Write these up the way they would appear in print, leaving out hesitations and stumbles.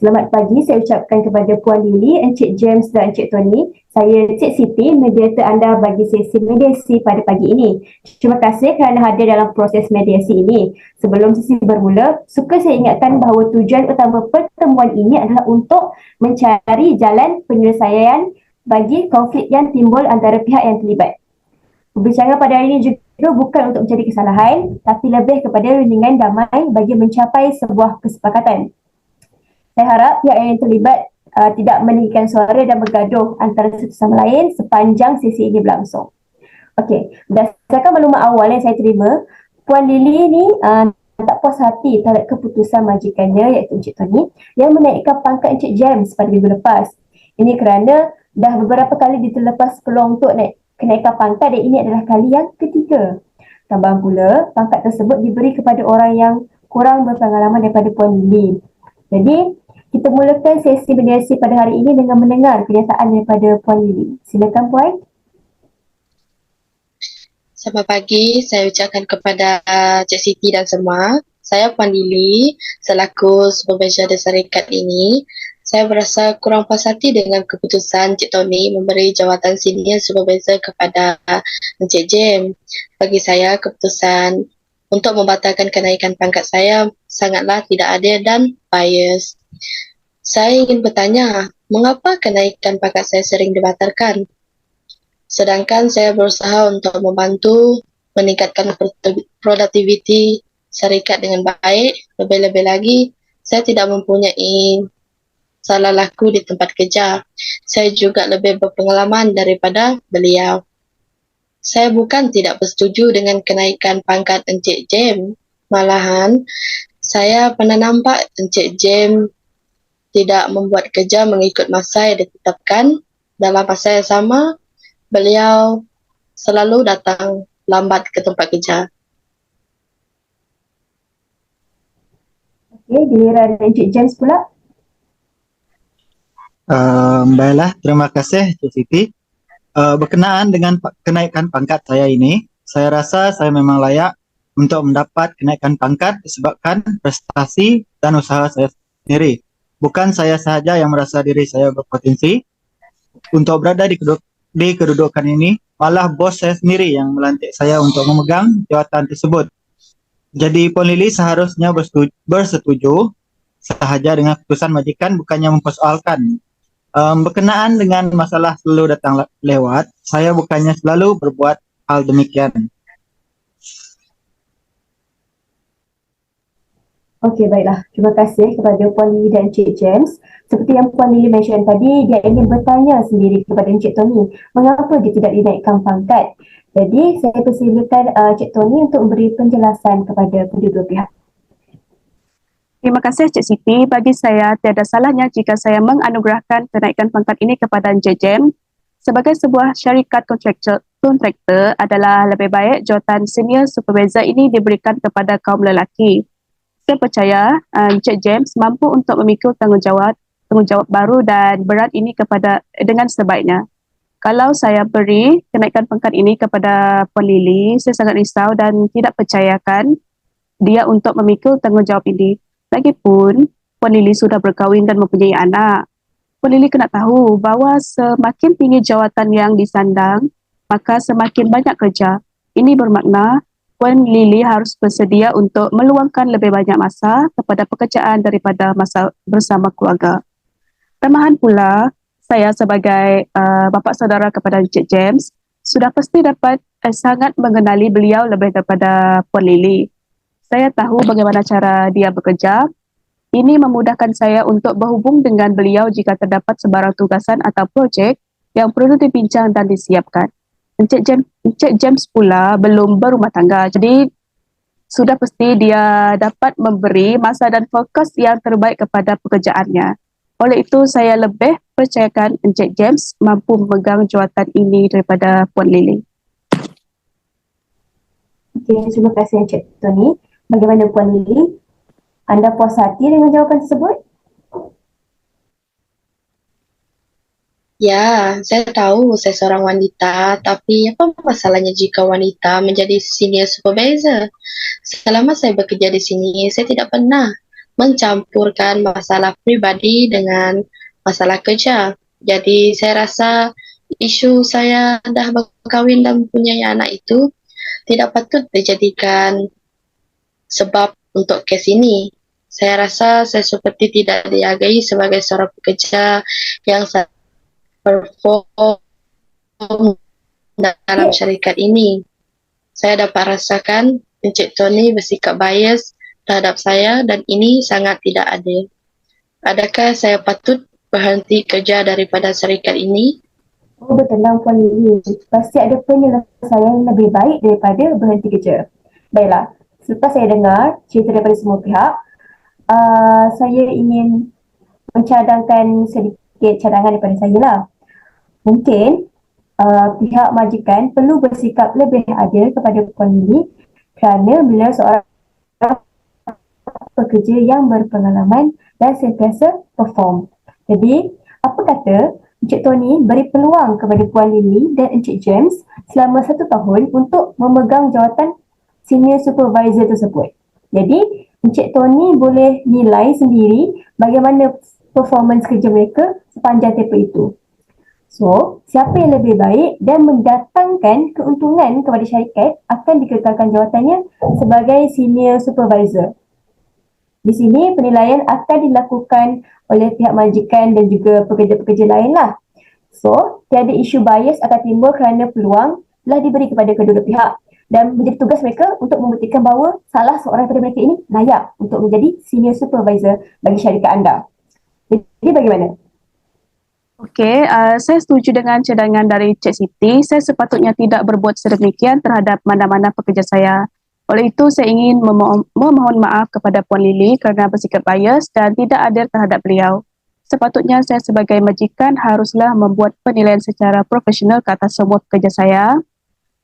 Selamat pagi saya ucapkan kepada Puan Lily, Encik James dan Encik Tony. Saya Cik Siti, mediator anda bagi sesi mediasi pada pagi ini. Terima kasih kerana hadir dalam proses mediasi ini. Sebelum sesi bermula, suka saya ingatkan bahawa tujuan utama pertemuan ini adalah untuk mencari jalan penyelesaian bagi konflik yang timbul antara pihak yang terlibat. Berbicara pada hari ini juga bukan untuk mencari kesalahan, tapi lebih kepada rundingan damai bagi mencapai sebuah kesepakatan. Saya harap pihak yang terlibat tidak meninggikan suara dan bergaduh antara satu sama lain sepanjang sesi ini berlangsung. Okey, berdasarkan maklumat awal yang saya terima, Puan Lily ni tak puas hati terhadap keputusan majikannya iaitu Encik Tony yang menaikkan pangkat Encik James pada minggu lepas. Ini kerana dah beberapa kali diterlepas peluang untuk kenaikan pangkat dan ini adalah kali yang ketiga. Tambahan pula, pangkat tersebut diberi kepada orang yang kurang berpengalaman daripada Puan Lily. Jadi, kita mulakan sesi mediasi pada hari ini dengan mendengar kenyataan daripada Puan Lily. Silakan Puan. Selamat pagi, saya ucapkan kepada Cik Siti dan semua. Saya Puan Lily, selaku supervisor di syarikat ini. Saya berasa kurang puas hati dengan keputusan Cik Tony memberi jawatan senior supervisor kepada Encik James. Bagi saya, keputusan untuk membatalkan kenaikan pangkat saya sangatlah tidak adil dan bias. Saya ingin bertanya, mengapa kenaikan pangkat saya sering dibatalkan? Sedangkan saya berusaha untuk membantu meningkatkan produktiviti syarikat dengan baik. Lebih-lebih lagi, saya tidak mempunyai salah laku di tempat kerja. Saya juga lebih berpengalaman daripada beliau. Saya bukan tidak bersetuju dengan kenaikan pangkat Encik James. Malahan, saya pernah nampak Encik James tidak membuat kerja mengikut masa yang ditetapkan. Dalam masa yang sama, beliau selalu datang lambat ke tempat kerja. Okey, giliran Encik James pula. Baiklah, terima kasih Cik Siti. Berkenaan dengan kenaikan pangkat saya ini, saya rasa saya memang layak untuk mendapat kenaikan pangkat disebabkan prestasi dan usaha saya sendiri. Bukan saya sahaja yang merasa diri saya berpotensi untuk berada di kedudukan ini, malah bos saya sendiri yang melantik saya untuk memegang jawatan tersebut. Jadi Puan Lily seharusnya bersetuju sahaja dengan keputusan majikan, bukannya mempersoalkan. Berkenaan dengan masalah selalu datang lewat, saya bukannya selalu berbuat hal demikian. Okey, baiklah. Terima kasih kepada Puan Lily dan Encik James. Seperti yang Puan Lily mention tadi, dia ingin bertanya sendiri kepada Encik Tony, mengapa dia tidak dinaikkan pangkat. Jadi, saya persilakan Encik Tony untuk memberi penjelasan kepada kedua-dua pihak. Terima kasih Cik Siti. Bagi saya, tiada salahnya jika saya menganugerahkan kenaikan pangkat ini kepada Encik James. Sebagai sebuah syarikat kontraktor adalah lebih baik jawatan senior supervisor ini diberikan kepada kaum lelaki. Saya percaya Encik James mampu untuk memikul tanggungjawab baru dan berat ini dengan sebaiknya. Kalau saya beri kenaikan pangkat ini kepada Puan Lily, saya sangat risau dan tidak percayakan dia untuk memikul tanggungjawab ini. Lagipun, Puan Lily sudah berkahwin dan mempunyai anak. Puan Lily kena tahu bahawa semakin tinggi jawatan yang disandang, maka semakin banyak kerja. Ini bermakna Puan Lily harus bersedia untuk meluangkan lebih banyak masa kepada pekerjaan daripada masa bersama keluarga. Tambahan pula, saya sebagai bapa saudara kepada Encik James sudah pasti dapat sangat mengenali beliau lebih daripada Puan Lily. Saya tahu bagaimana cara dia bekerja. Ini memudahkan saya untuk berhubung dengan beliau jika terdapat sebarang tugasan atau projek yang perlu dibincang dan disiapkan. Encik James pula belum berumah tangga, jadi sudah pasti dia dapat memberi masa dan fokus yang terbaik kepada pekerjaannya. Oleh itu, saya lebih percayakan Encik James mampu memegang jawatan ini daripada Puan Lily. Okey, terima kasih Encik Tony. Bagaimana Puan Lily? Anda puas hati dengan jawapan tersebut? Ya, saya tahu saya seorang wanita, tapi apa masalahnya jika wanita menjadi senior supervisor? Selama saya bekerja di sini, saya tidak pernah mencampurkan masalah pribadi dengan masalah kerja. Jadi saya rasa isu saya dah berkahwin dan mempunyai anak itu tidak patut dijadikan sebab untuk kes ini. Saya rasa saya seperti tidak dihargai sebagai seorang pekerja yang perform dalam Ya, syarikat ini. Saya dapat rasakan Encik Tony bersikap bias terhadap saya dan ini sangat tidak adil. Adakah saya patut berhenti kerja daripada syarikat ini? oh bertenang Puan Lily. Pasti ada penyelesaian yang lebih baik daripada berhenti kerja. Baiklah, selepas saya dengar cerita daripada semua pihak, saya ingin mencadangkan sedikit cadangan daripada saya lah. Mungkin pihak majikan perlu bersikap lebih adil kepada Puan Lily kerana beliau seorang pekerja yang berpengalaman dan sentiasa perform. Jadi, apa kata Encik Tony beri peluang kepada Puan Lily dan Encik James selama 1 tahun untuk memegang jawatan senior supervisor tersebut. Jadi, Encik Tony boleh nilai sendiri bagaimana performance kerja mereka sepanjang tempoh itu. So, siapa yang lebih baik dan mendatangkan keuntungan kepada syarikat akan dikekalkan jawatannya sebagai senior supervisor. Di sini penilaian akan dilakukan oleh pihak majikan dan juga pekerja-pekerja lain lah. So, tiada isu bias akan timbul kerana peluang telah diberi kepada kedua pihak dan menjadi tugas mereka untuk membuktikan bahawa salah seorang daripada mereka ini layak untuk menjadi senior supervisor bagi syarikat anda. Jadi bagaimana? Okey, saya setuju dengan cadangan dari Cik Siti. Saya sepatutnya tidak berbuat sedemikian terhadap mana-mana pekerja saya. Oleh itu, saya ingin memohon maaf kepada Puan Lily kerana bersikap bias dan tidak adil terhadap beliau. Sepatutnya saya sebagai majikan haruslah membuat penilaian secara profesional ke atas semua pekerja saya.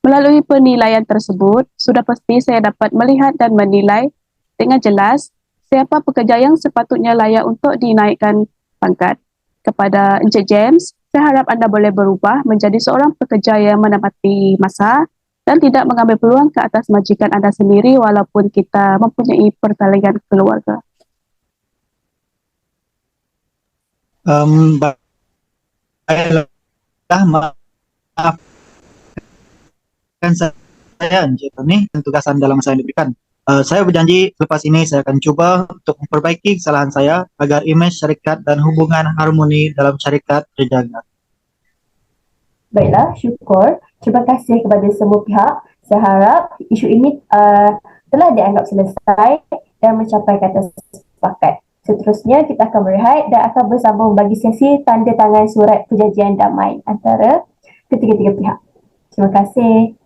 Melalui penilaian tersebut, sudah pasti saya dapat melihat dan menilai dengan jelas siapa pekerja yang sepatutnya layak untuk dinaikkan pangkat. Kepada Encik James, saya harap anda boleh berubah menjadi seorang pekerja yang menepati masa dan tidak mengambil peluang ke atas majikan anda sendiri walaupun kita mempunyai pertalian keluarga. Baiklah, maafkan saya Encik Tony dan tugasan dalam masa yang diberikan. Saya berjanji lepas ini saya akan cuba untuk memperbaiki kesalahan saya agar imej syarikat dan hubungan harmoni dalam syarikat terjaga. Baiklah, syukur. Terima kasih kepada semua pihak. Saya harap isu ini telah dianggap selesai dan mencapai kata sepakat. Seterusnya, kita akan berehat dan akan bersambung bagi sesi tanda tangan surat perjanjian damai antara ketiga-tiga pihak. Terima kasih.